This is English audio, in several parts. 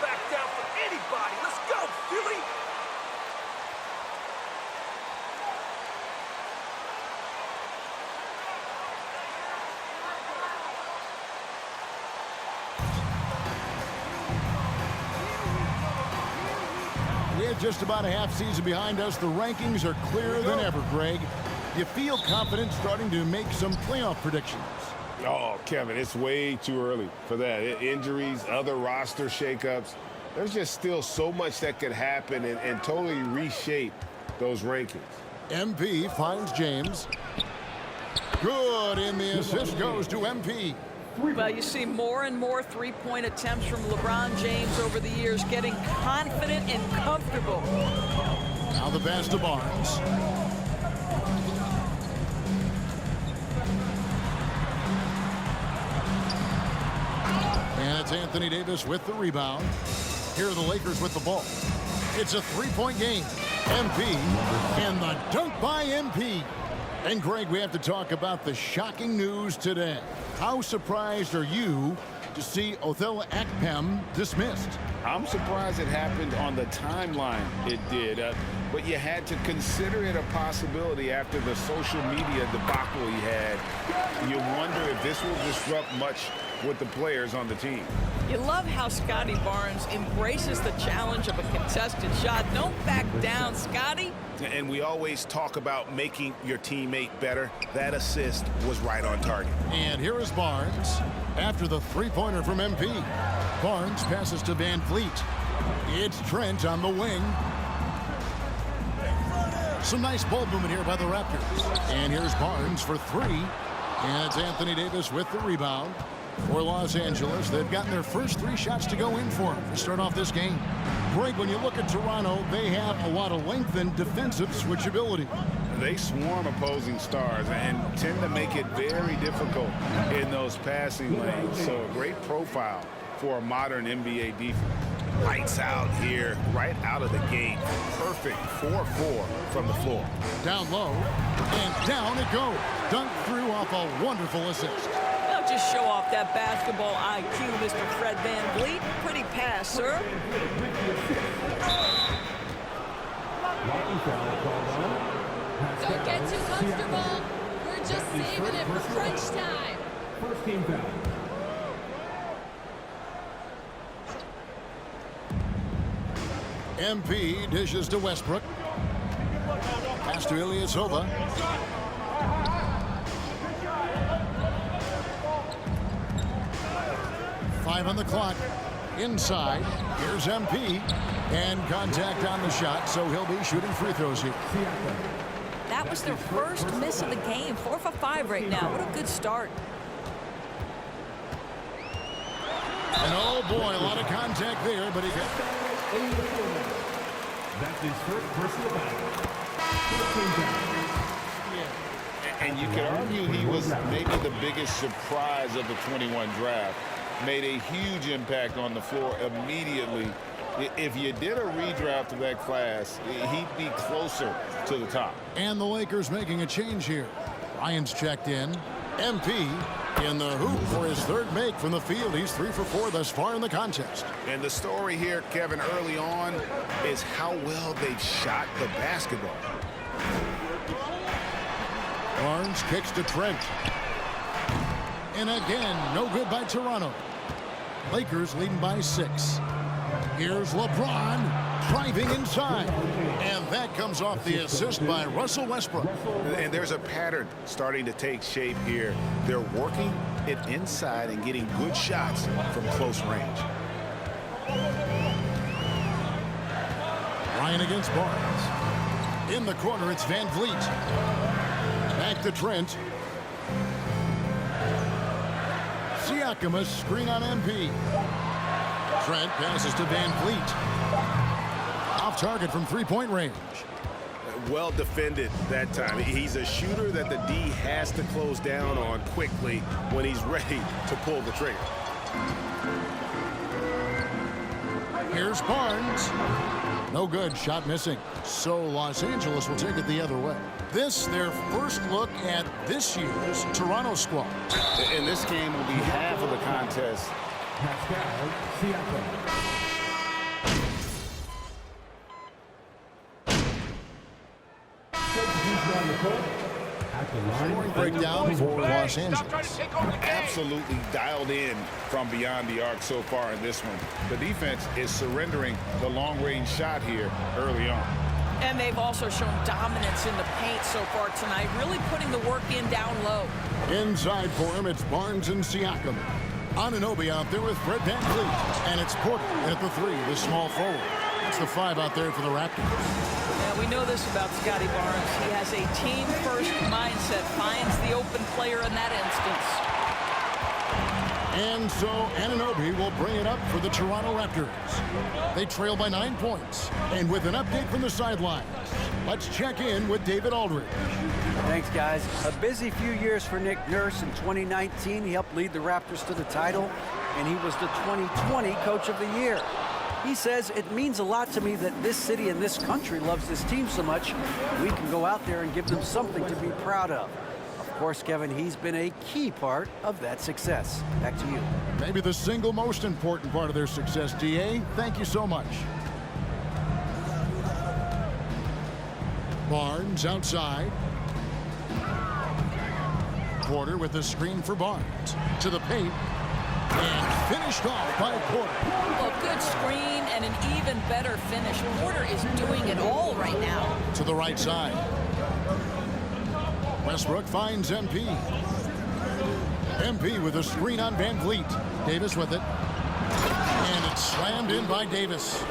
back down for anybody. Let's go, Philly! With just about a half season behind us, the rankings are clearer than ever, Greg. You feel confident starting to make some playoff predictions? Oh, Kevin, it's way too early for that. Injuries, other roster shakeups. There's just still so much that could happen and totally reshape those rankings. MP finds James. Good, and the assist goes to MP. Well, you see more and more three-point attempts from LeBron James over the years, getting confident and comfortable. Now the pass to Barnes. And it's Anthony Davis with the rebound. Here are the Lakers with the ball. It's a three-point game. MP, and the dunk by MP. And, Greg, we have to talk about the shocking news today. How surprised are you to see Othella Akpem dismissed? I'm surprised it happened on the timeline it did, but you had to consider it a possibility after the social media debacle he had. You wonder if this will disrupt much with the players on the team. You love how Scotty Barnes embraces the challenge of a contested shot. Don't back down, Scotty. And we always talk about making your teammate better. That assist was right on target. And here is Barnes after the three-pointer from MP. Barnes passes to Van Vliet. It's Trent on the wing. Some nice ball movement here by the Raptors. And here's Barnes for three. And it's Anthony Davis with the rebound. For Los Angeles, they've gotten their first three shots to go in for them to start off this game. Greg, when you look at Toronto, they have a lot of length and defensive switchability. They swarm opposing stars and tend to make it very difficult in those passing lanes. So a great profile for a modern NBA defense. Lights out here, right out of the gate. Perfect 4-4 from the floor. Down low, and down it goes. Dunked through off a wonderful assist. Just show off that basketball IQ, Mr. Fred Van Vliet. Pretty pass, sir. Don't get too comfortable. We're just saving it for crunch time. First team foul. MP dishes to Westbrook. Pass to Ilyasova. Five on the clock. Inside. Here's MP. And contact on the shot, so he'll be shooting free throws here. That was their first miss of the game. 4 for 5 right now. What a good start. And oh boy, a lot of contact there, but he got... That's his first personal foul. And you could argue he was maybe the biggest surprise of the 21 draft. Made a huge impact on the floor immediately. If you did a redraft of that class, he'd be closer to the top. And the Lakers making a change here. Ryan's checked in. MP in the hoop for his third make from the field. He's 3 for 4 thus far in the contest. And the story here, Kevin, early on is how well they've shot the basketball. Barnes kicks to Trent. And again, no good by Toronto. Lakers leading by 6. Here's LeBron driving inside. And that comes off the assist by Russell Westbrook. And there's a pattern starting to take shape here. They're working it inside and getting good shots from close range. Ryan against Barnes. In the corner, it's Van Vliet. Back to Trent. Siakam, a screen on MP. Trent passes to Van Vliet. Off target from three-point range. Well defended that time. He's a shooter that the D has to close down on quickly when he's ready to pull the trigger. Here's Barnes. No good. Shot missing. So Los Angeles will take it the other way. This, their first look at this year's Toronto squad. And this game will be half of the contest. At the line. Scoring breakdown for Los Angeles. Absolutely dialed in from beyond the arc so far in this one. The defense is surrendering the long-range shot here early on. And they've also shown dominance in the paint so far tonight, really putting the work in down low. Inside for him, it's Barnes and Siakam. Anunoby out there with Fred VanVleet. And it's Porter at the 3, the small forward. That's the 5 out there for the Raptors. Yeah, we know this about Scotty Barnes. He has a team-first mindset, finds the open player in that instance. And so Anunoby will bring it up for the Toronto Raptors. They trail by 9 points. And with an update from the sidelines, let's check in with David Aldridge. Thanks, guys. A busy few years for Nick Nurse. In 2019, he helped lead the Raptors to the title, and he was the 2020 Coach of the Year. He says, it means a lot to me that this city and this country loves this team so much. We can go out there and give them something to be proud of. Of course, Kevin, he's been a key part of that success. Back to you. Maybe the single most important part of their success, D.A. Thank you so much. Barnes outside. Porter with the screen for Barnes. To the paint. And finished off by Porter. Well, good screen and an even better finish. Porter is doing it all right now. To the right side. Westbrook finds MP. MP with a screen on VanVleet. Davis with it. And it's slammed in by Davis.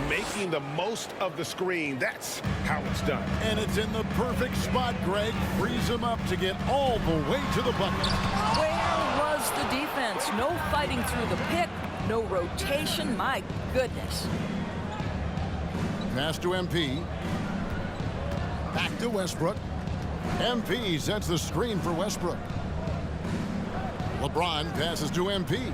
Making the most of the screen. That's how it's done. And it's in the perfect spot, Greg. Frees him up to get all the way to the bucket. Where was the defense? No fighting through the pick, no rotation. My goodness. Pass to MP. Back to Westbrook. MP sets the screen for Westbrook. LeBron passes to MP.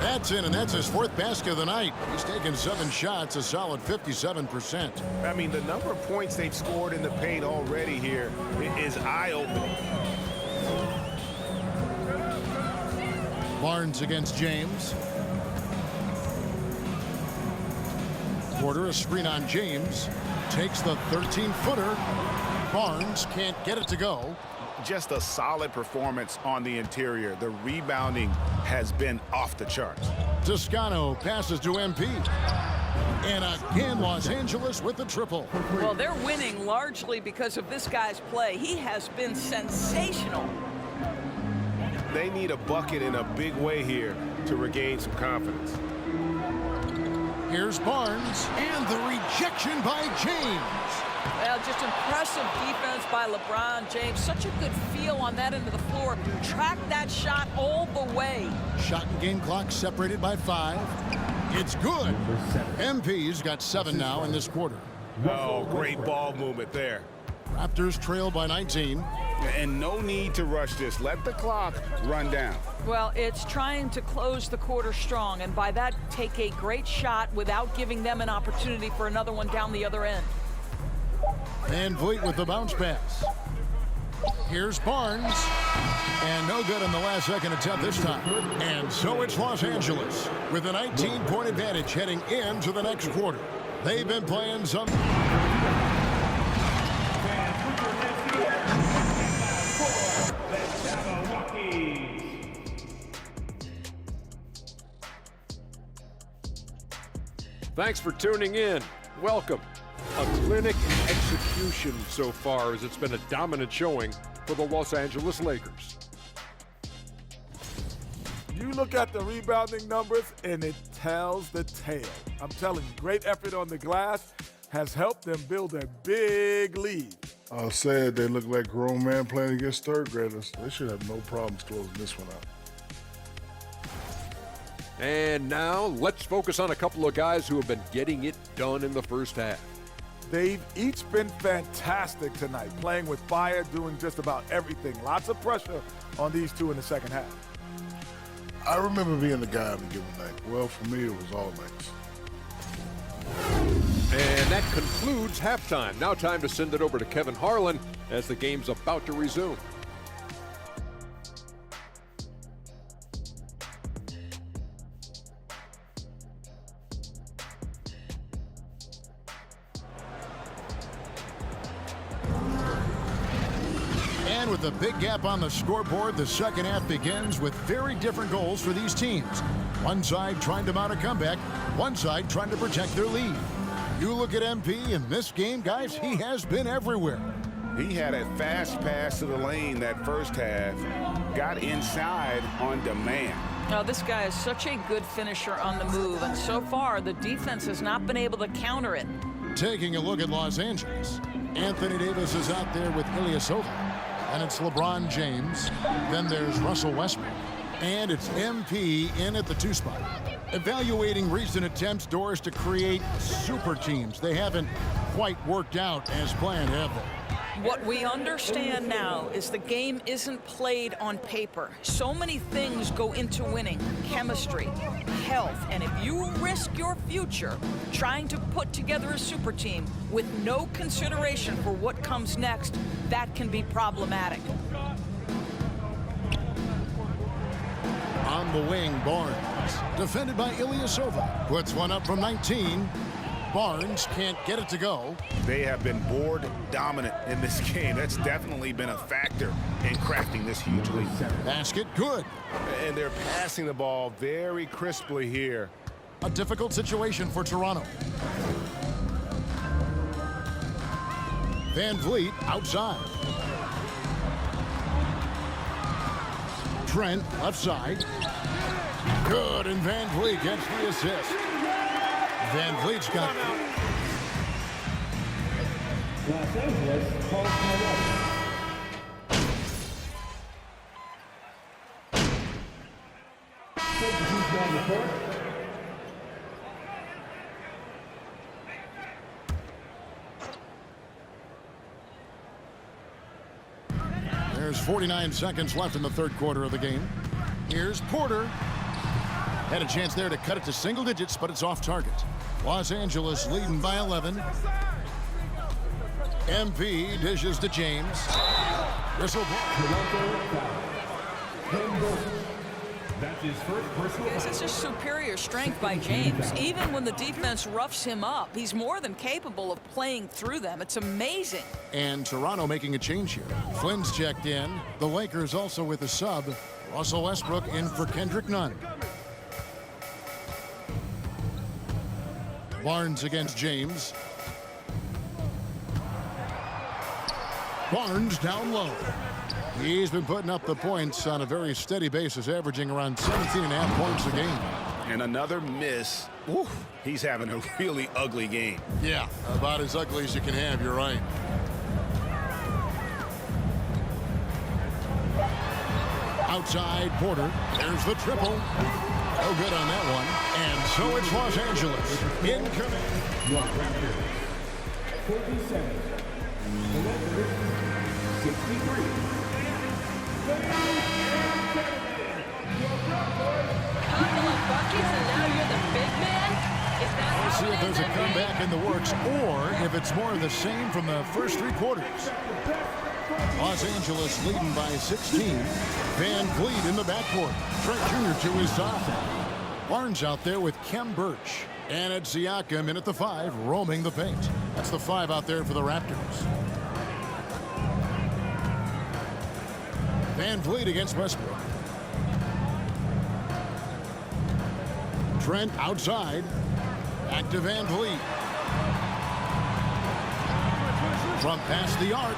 That's in, and that's his 4th basket of the night. He's taken 7 shots, a solid 57%. I mean, the number of points they've scored in the paint already here is eye-opening. Barnes against James. Porter, a screen on James. Takes the 13-footer. Barnes can't get it to go. Just a solid performance on the interior. The rebounding has been off the charts. Toscano passes to MP. And again, Los Angeles with the triple. Well, they're winning largely because of this guy's play. He has been sensational. They need a bucket in a big way here to regain some confidence. Here's Barnes, and the rejection by James. Well, just impressive defense by LeBron James. Such a good feel on that end of the floor. Track that shot all the way. Shot and game clock separated by 5. It's good. MP's got 7 now in this quarter. Oh, great ball movement there. Raptors trail by 19. And no need to rush this. Let the clock run down. Well, it's trying to close the quarter strong, and by that, take a great shot without giving them an opportunity for another one down the other end. VanVleet with the bounce pass. Here's Barnes. And no good in the last second attempt this time. And so it's Los Angeles with a 19-point advantage heading into the next quarter. They've been playing some... Thanks for tuning in. Welcome. A clinic in execution so far, as it's been a dominant showing for the Los Angeles Lakers. You look at the rebounding numbers, and it tells the tale. I'm telling you, great effort on the glass has helped them build a big lead. I said they look like grown men playing against third graders. They should have no problems closing this one out. And now let's focus on a couple of guys who have been getting it done in the first half. They've each been fantastic tonight, playing with fire, doing just about everything. Lots of pressure on these two in the second half. I remember being the guy on a given night. Well, for me, it was all nights. And that concludes halftime. Now time to send it over to Kevin Harlan as the game's about to resume. And with a big gap on the scoreboard, the second half begins with very different goals for these teams. One side trying to mount a comeback, one side trying to protect their lead. You look at MP in this game, guys, he has been everywhere. He had a fast pass to the lane that first half, got inside on demand. Now, this guy is such a good finisher on the move, and so far the defense has not been able to counter it. Taking a look at Los Angeles, Anthony Davis is out there with Ilyasova, and it's LeBron James. Then there's Russell Westbrook, and it's MP in at the 2 spot. Evaluating recent attempts, Doris, to create super teams. They haven't quite worked out as planned, have they? What we understand now is the game isn't played on paper. So many things go into winning: chemistry, health, and if you risk your future trying to put together a super team with no consideration for what comes next, that can be problematic. On the wing, Barnes, defended by Ilyasova, puts one up from 19. Barnes can't get it to go. They have been board dominant in this game. That's definitely been a factor in crafting this huge lead. Basket good. And they're passing the ball very crisply here. A difficult situation for Toronto. Van Vliet outside. Trent left side. Good, and Van Vliet gets the assist. Van Vliet's got Los Angeles calls timeout. Substitutes on the court. There's 49 seconds left in the third quarter of the game. Here's Porter. Had a chance there to cut it to single digits, but it's off target. Los Angeles leading by 11. MP dishes to James. Whistle ball. That's his first personal. This is just superior strength by James. Even when the defense roughs him up, he's more than capable of playing through them. It's amazing. And Toronto making a change here. Flynn's checked in. The Lakers also with a sub. Russell Westbrook in for Kendrick Nunn. Barnes against James. Barnes down low. He's been putting up the points on a very steady basis, averaging around 17.5 points a game. And another miss. Ooh, he's having a really ugly game. Yeah, about as ugly as you can have, you're right. Outside, Porter. There's the triple. No good on that one. And so it's Los Angeles. Incoming. Your Raptors, 47. The Lakers, 63. Couple of buckets and now you're the big man? Is that We'll how see it if there's ends a up comeback being? in the works or if it's more of the same from the first 3 quarters. Los Angeles leading by 16. Van Vliet in the backcourt. Trent Jr. to his side. Barnes out there with Kem Birch. And it's Siakam in at the 5, roaming the paint. That's the 5 out there for the Raptors. Van Vliet against Westbrook. Trent outside. Back to Van Vliet. From past the arc.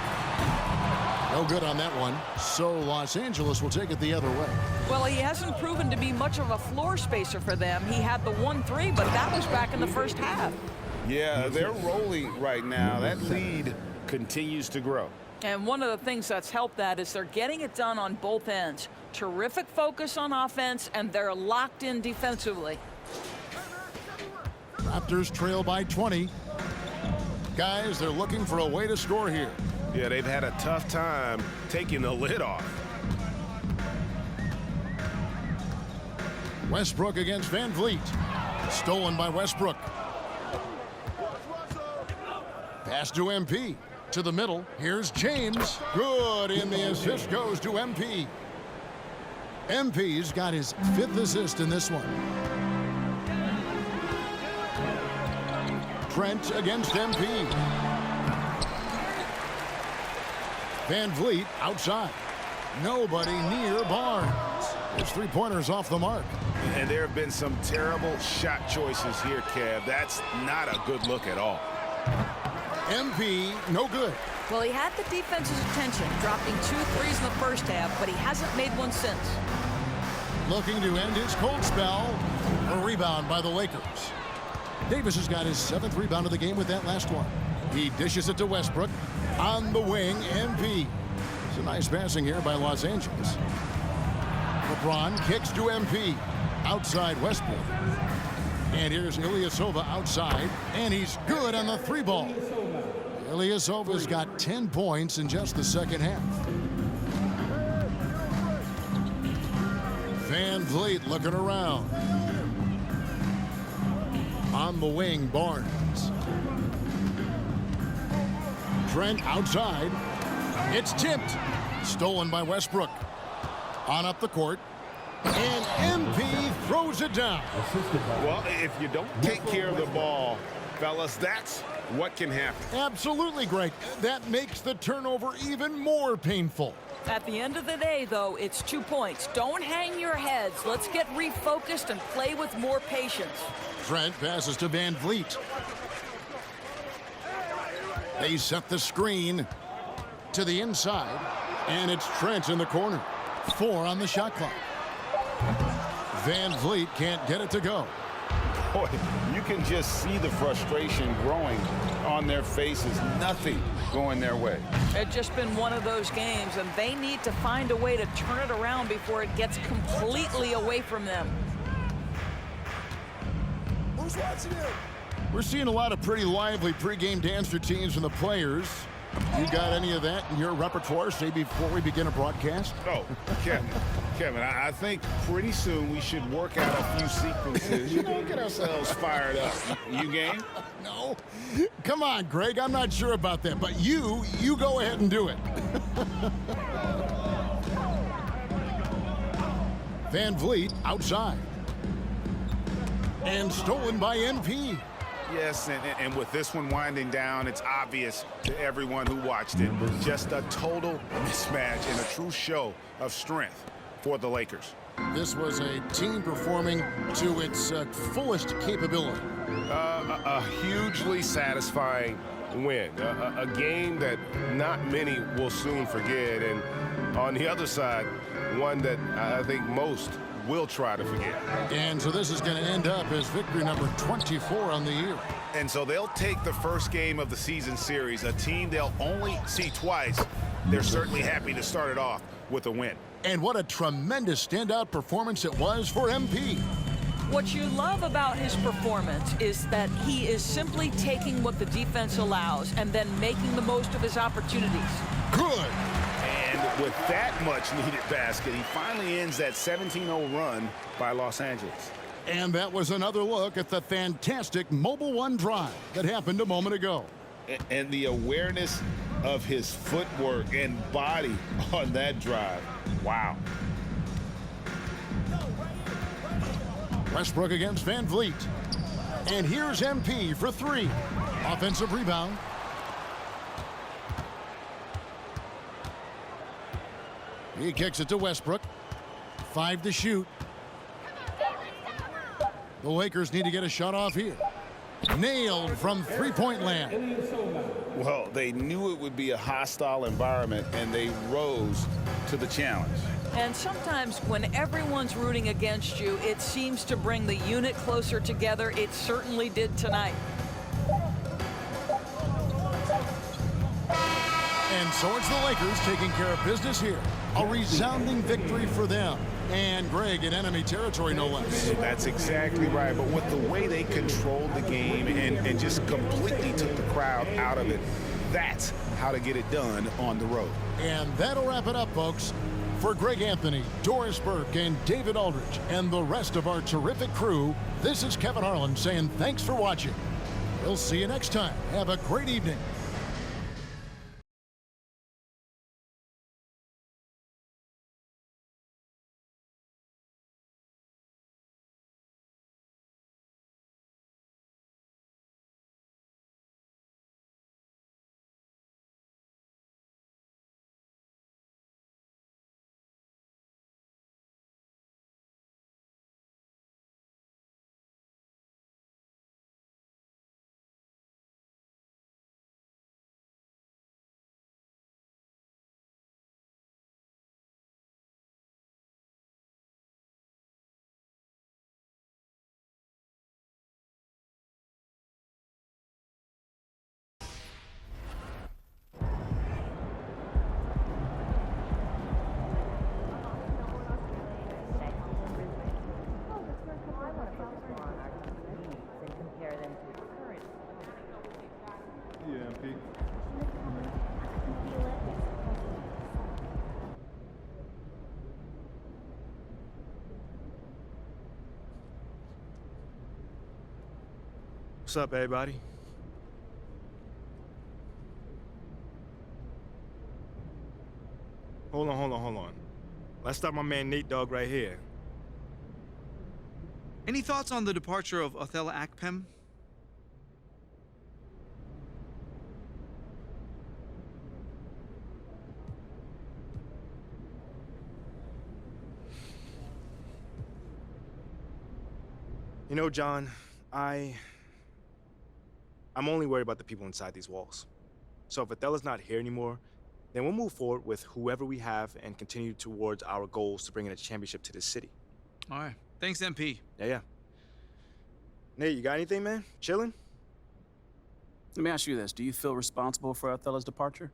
No good on that one. So Los Angeles will take it the other way. Well, he hasn't proven to be much of a floor spacer for them. He had the 1-3, but that was back in the first half. Yeah, they're rolling right now. That lead continues to grow. And one of the things that's helped that is they're getting it done on both ends. Terrific focus on offense, and they're locked in defensively. Raptors trail by 20. Guys, they're looking for a way to score here. Yeah, they've had a tough time taking the lid off. Westbrook against Van Vliet. Stolen by Westbrook. Pass to MP. To the middle. Here's James. Good, and the assist goes to MP. MP's got his 5th assist in this one. Trent against MP. Van Vliet outside. Nobody near Barnes. His three-pointer's off the mark. And there have been some terrible shot choices here, Kev. That's not a good look at all. MP, no good. Well, he had the defense's attention, dropping 2 threes in the first half, but he hasn't made one since. Looking to end his cold spell. A rebound by the Lakers. Davis has got his 7th rebound of the game with that last one. He dishes it to Westbrook. On the wing, MP. It's a nice passing here by Los Angeles. LeBron kicks to MP. Outside Westbrook. And here's Ilyasova outside. And he's good on the 3-ball. Ilyasova's got 10 points in just the second half. Van Vliet looking around. On the wing, Barnes. Trent outside. It's tipped. Stolen by Westbrook. On up the court. And MP throws it down. Well, if you don't take care of the ball, fellas, that's what can happen. Absolutely, Greg. That makes the turnover even more painful. At the end of the day, though, it's 2 points. Don't hang your heads. Let's get refocused and play with more patience. Trent passes to Van Vliet. They set the screen to the inside, and it's Trent in the corner. 4 on the shot clock. Van Vliet can't get it to go. Boy, you can just see the frustration growing on their faces. Nothing going their way. It's just been one of those games, and they need to find a way to turn it around before it gets completely away from them. Who's watching it? We're seeing a lot of pretty lively pregame dance routines from the players. You got any of that in your repertoire, say, before we begin a broadcast? Oh, Kevin, I think pretty soon we should work out a few sequences. Get ourselves fired up. You game? No. Come on, Greg. I'm not sure about that, but you go ahead and do it. Van Vliet outside. And stolen by MP. Yes, and with this one winding down, it's obvious to everyone who watched it. Just a total mismatch and a true show of strength for the Lakers. This was a team performing to its fullest capability. A hugely satisfying win. A game that not many will soon forget. And on the other side, one that I think most will try to forget. And so this is going to end up as victory number 24 on the year. And so they'll take the first game of the season series, a team they'll only see twice. They're certainly happy to start it off with a win. And what a tremendous standout performance it was for MP. What you love about his performance is that he is simply taking what the defense allows and then making the most of his opportunities. Good. And with that much needed basket, he finally ends that 17-0 run by Los Angeles. And that was another look at the fantastic Mobile One drive that happened a moment ago. And the awareness of his footwork and body on that drive. Wow. Westbrook against Van Vliet. And here's MP for 3. Offensive rebound. He kicks it to Westbrook. 5 to shoot. The Lakers need to get a shot off here. Nailed from three-point land. Well, they knew it would be a hostile environment, and they rose to the challenge. And sometimes when everyone's rooting against you, it seems to bring the unit closer together. It certainly did tonight. And so it's the Lakers taking care of business here. A resounding victory for them. And Greg in enemy territory, no less. That's exactly right. But with the way they controlled the game and just completely took the crowd out of it, that's how to get it done on the road. And that'll wrap it up, folks. For Greg Anthony, Doris Burke, and David Aldridge, and the rest of our terrific crew, this is Kevin Harlan saying thanks for watching. We'll see you next time. Have a great evening. What's up, everybody? Hold on. Let's start my man Nate Dogg right here. Any thoughts on the departure of Othello Akpem? You know, John, I'm only worried about the people inside these walls. So if Othello's not here anymore, then we'll move forward with whoever we have and continue towards our goals to bring in a championship to this city. All right. Thanks, MP. Yeah. Nate, you got anything, man? Chilling? Let me ask you this. Do you feel responsible for Othello's departure?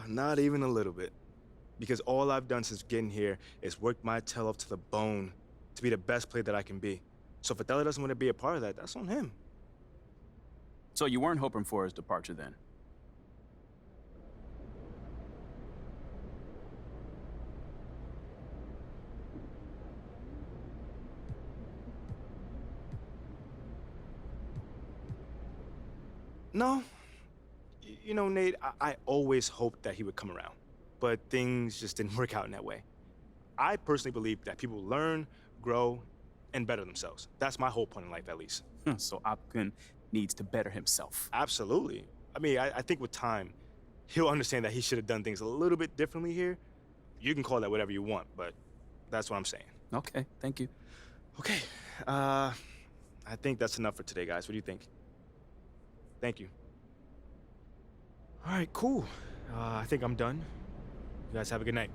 Not even a little bit. Because all I've done since getting here is work my tail off to the bone to be the best player that I can be. So if Othello doesn't want to be a part of that, that's on him. So you weren't hoping for his departure then? No. You know, Nate, I always hoped that he would come around. But things just didn't work out in that way. I personally believe that people learn, grow, and better themselves. That's my whole point in life, at least. So Akpem needs to better himself. Absolutely. I mean, I think with time, he'll understand that he should have done things a little bit differently here. You can call that whatever you want, but that's what I'm saying. Okay, thank you. Okay, I think that's enough for today, guys. What do you think? Thank you. All right, cool. I think I'm done. You guys have a good night.